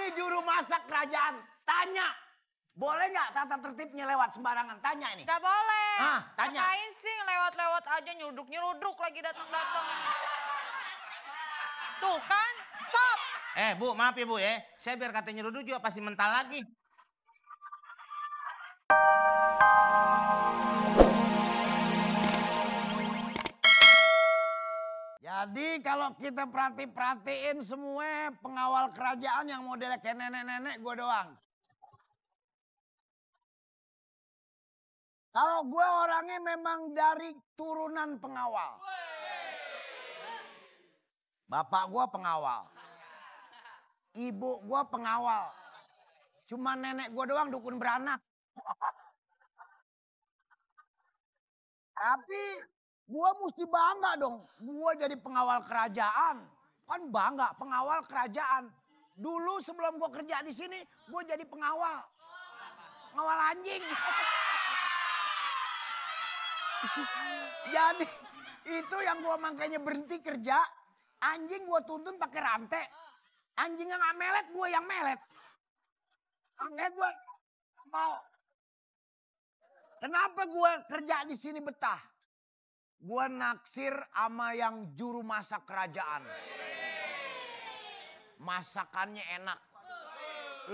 Ini juru masak kerajaan. Tanya. Boleh nggak tata tertibnya lewat sembarangan? Tanya ini. Gak boleh. Tanya. Ngapain sih lewat-lewat aja nyeruduk lagi datang-datang. Tuh kan, stop. Bu, maaf ya Bu ya. Saya biar katanya nyeruduk juga pasti mental lagi. Jadi kalau kita perhatiin semua pengawal kerajaan yang modelnya kayak nenek-nenek gue doang. Kalau gue orangnya memang dari turunan pengawal. Bapak gue pengawal. Ibu gue pengawal. Cuma nenek gue doang dukun beranak. Tapi gue mesti bangga dong. Gue jadi pengawal kerajaan. Kan bangga pengawal kerajaan. Dulu sebelum gue kerja di sini, gue jadi pengawal. Pengawal anjing. Jadi itu yang gue makanya berhenti kerja. Anjing gue tuntun pakai rantai. Anjing yang gak melet, gue yang melet. Makanya gue mau. Kenapa gue kerja di sini betah? Gue naksir sama yang juru masak kerajaan. Masakannya enak.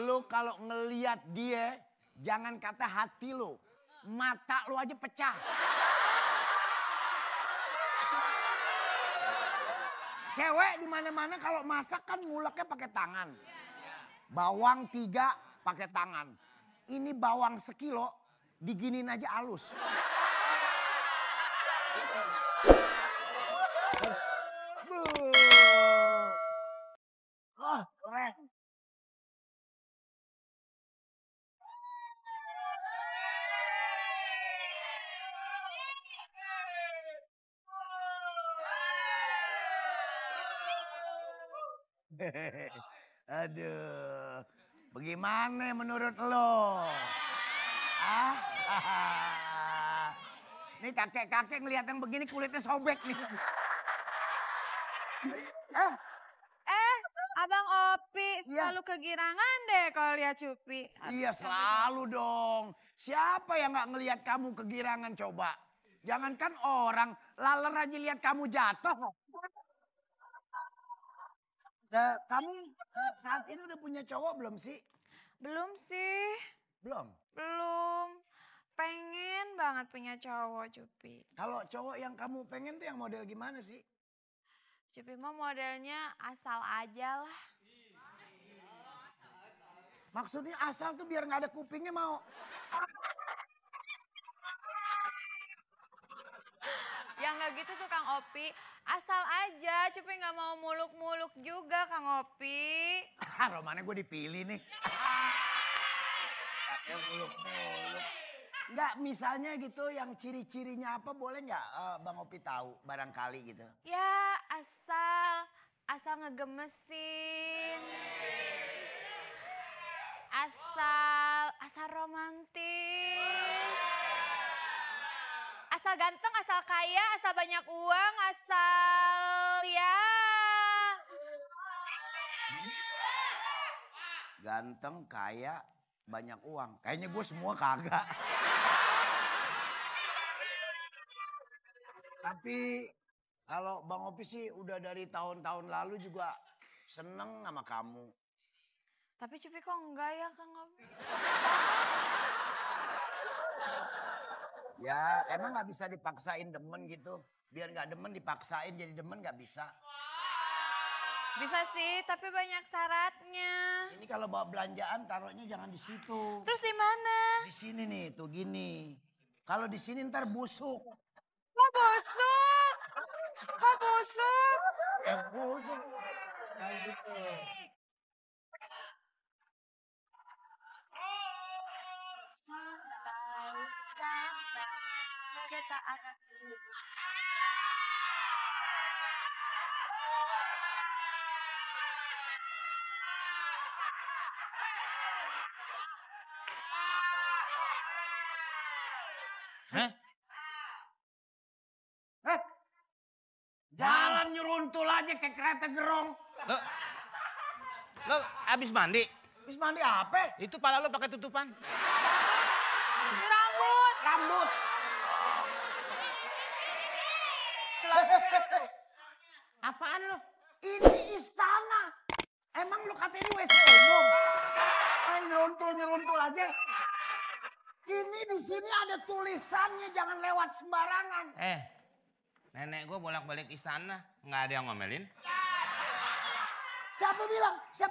Lu kalau ngeliat dia, jangan kata hati lu. Mata lu aja pecah. Cewek di mana-mana kalau masak kan nguleknya pakai tangan. Bawang 3 pakai tangan. Ini bawang sekilo diginin aja halus. Keren. Aduh, bagaimana menurut lo? Nih kakek-kakek ngeliat yang begini kulitnya sobek nih. Abang Opi selalu kegirangan deh kalau lihat Cupi. Iya selalu dong. Siapa yang nggak ngelihat kamu kegirangan coba? Jangankan orang, laler aja lihat kamu jatuh. Kamu saat ini udah punya cowok belum sih? Belum sih. Belum? Belum. Pengen banget punya cowok Cupi. Kalau cowok yang kamu pengen tuh yang model gimana sih? Cupi mah modelnya asal aja lah. Maksudnya asal tuh biar nggak ada kupingnya mau. Ya nggak gitu tuh Kang Opi. Asal aja, Cupi nggak mau muluk-muluk juga Kang Opi. Romannya gue dipilih nih. Muluk-muluk. Nggak misalnya gitu yang ciri-cirinya apa boleh nggak Bang Opi tahu barangkali gitu. Ya asal ngegemesin. Asal romantis. Asal ganteng, asal kaya, asal banyak uang, asal ya. Ganteng, kaya, banyak uang. Kayaknya gue semua kagak. Tapi kalau Bang Opi sih udah dari tahun-tahun lalu juga seneng sama kamu. Tapi Cupi kok enggak ya Kang Opi? Ya emang gak bisa dipaksain demen gitu. Biar gak demen dipaksain jadi demen gak bisa. Bisa sih, tapi banyak syaratnya. Ini kalau bawa belanjaan taruhnya jangan di situ. Terus di mana? Di sini nih, tuh gini. Kalau di sini ntar busuk. Kok busuk? Kok busuk? Busuk. Nah, gitu. Santai, kita akan Jalan nyeruntul aja kayak kereta gerong. Lo abis mandi? Habis mandi apa? Itu pala lu pakai tutupan. Cuci rambut. Rambut. Apaan lu? Ini istana. Emang lu kata ini WC umum? Nyeruntul aja. Ini di sini ada tulisannya, jangan lewat sembarangan. Nenek gue bolak-balik istana, nggak ada yang ngomelin. Siapa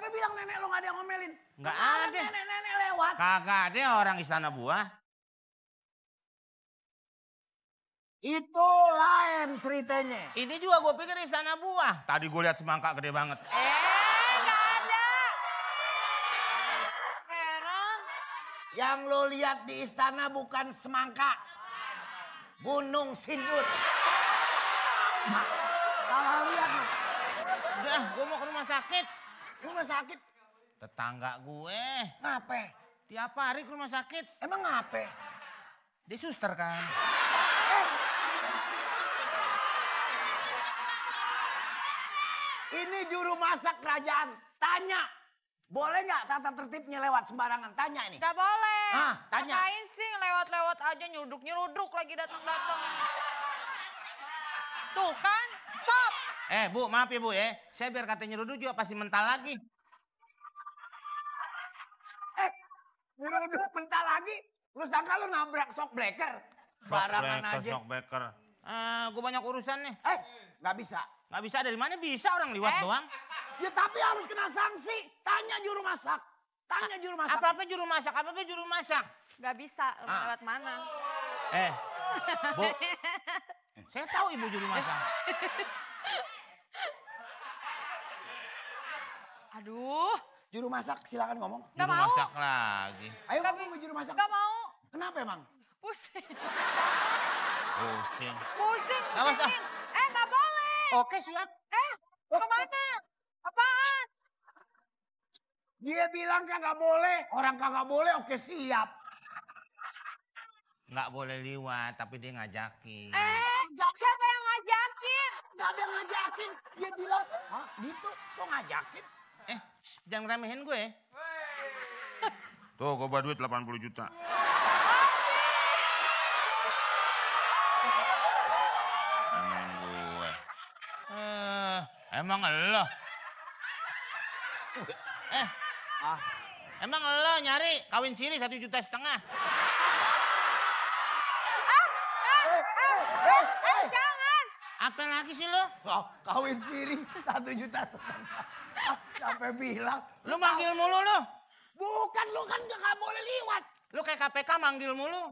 bilang nenek lo nggak ada yang ngomelin? Nggak Kemarin ada. Nenek lewat. Kagak ada orang istana buah. Itu lain ceritanya. Ini juga gue pikir istana buah. Tadi gue lihat semangka gede banget. Nggak ada. Heran. Yang lo lihat di istana bukan semangka. Gunung Sindur. Salah lihat lo. Udah, gue mau ke rumah sakit. Rumah sakit? Tetangga gue. Ngape? Tiap hari ke rumah sakit. Emang ngape? Dia suster kan. Ini juru masak kerajaan. Tanya. Boleh nggak tata tertibnya lewat sembarangan? Tanya ini. Nggak boleh. Tanya. Ngapain sih lewat-lewat aja nyeruduk lagi datang-datang. Tuh kan, stop. Bu, maaf ya Bu ya. Saya biar katanya nyeruduk juga pasti mental lagi. Nyeruduk mental lagi? Lu sangka lu nabrak shockbreaker? Barangan aja. Shockbreaker. Gue banyak urusan nih. Nggak bisa. Nggak bisa dari mana bisa orang liwat doang. Ya tapi harus kena sanksi. Tanya juru masak. Tanya juru masak. Apa-apa juru masak, apa-apa juru masak. Nggak bisa, lewat mana? Bu. Saya tahu ibu juru masak. Aduh. Juru masak silakan ngomong. Nggak Juru mau. masak lagi. Ayo ngomong juru masak. Nggak mau. Kenapa emang? Pusing. Pusing. Pusing, Awas, pusingin. Nggak boleh. Oke siap. Kemana? Apaan? Dia bilang kagak boleh. Orang kagak boleh, oke siap. Nggak boleh liwat, tapi dia ngajakin. Siapa yang ngajakin? Gak ada yang ngajakin. Dia bilang, hah gitu? Kok ngajakin? Jangan remehin gue. Tuh, gue bawa duit 80 juta. Remehin gue. Emang elo? Emang elo nyari kawin siri 1,5 juta? Jangan. Apa lagi sih lo? Kawin siri 1,5 juta. Sampai bilang. Lu manggil mulu lu. Bukan, lu kan gak boleh liwat. Lu kayak KPK manggil mulu.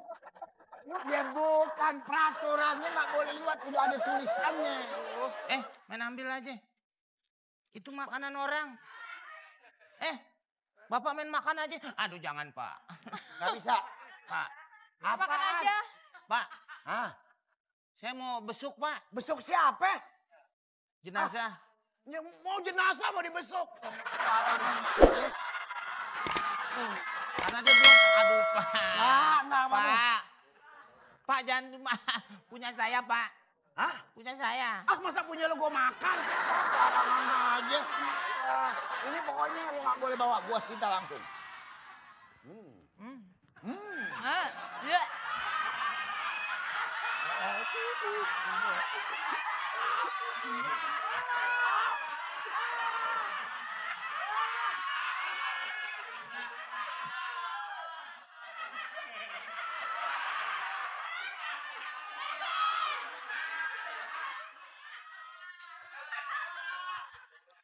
Ya bukan, peraturannya gak boleh liwat. Udah ada tulisannya. Main ambil aja. Itu makanan orang. Bapak main makan aja. Aduh jangan Pak. Gak bisa. Pak. Makan aja. Pak. Saya mau besuk, Pak. Besuk siapa? Jenazah. Mau jenazah mau dibesuk. Karena dia belum, aduh Pak. Nggak mau. Pak jangan punya saya, Pak. Hah? Punya saya. Masa punya lo gue makan? Barangan aja. Ini pokoknya lo nggak boleh bawa, gua sita langsung. Ya.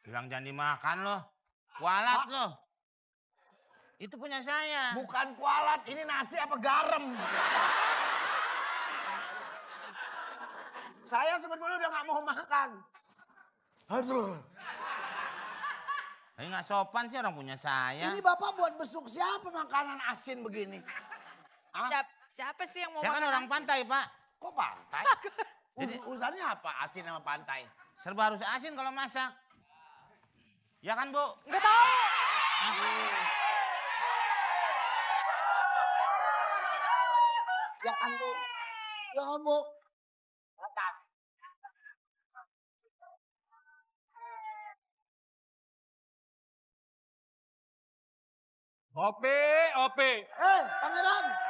Bilang jangan dimakan loh. Kualat loh. Itu punya saya. Bukan kualat, ini nasi apa garam? Saya sebetulnya udah nggak mau makan. Aduh. Ini nggak sopan sih orang punya saya. Ini Bapak buat besuk siapa makanan asin begini? Siapa sih yang mau Saya kan makan orang nasi? pantai, Pak. Kok pantai? Jadi- Urusannya apa asin sama pantai? Serba harus asin kalau masak. Ya kan, Bu? Nggak tahu. Ya kan Bu? Ya Bu? Opi. Pangeran.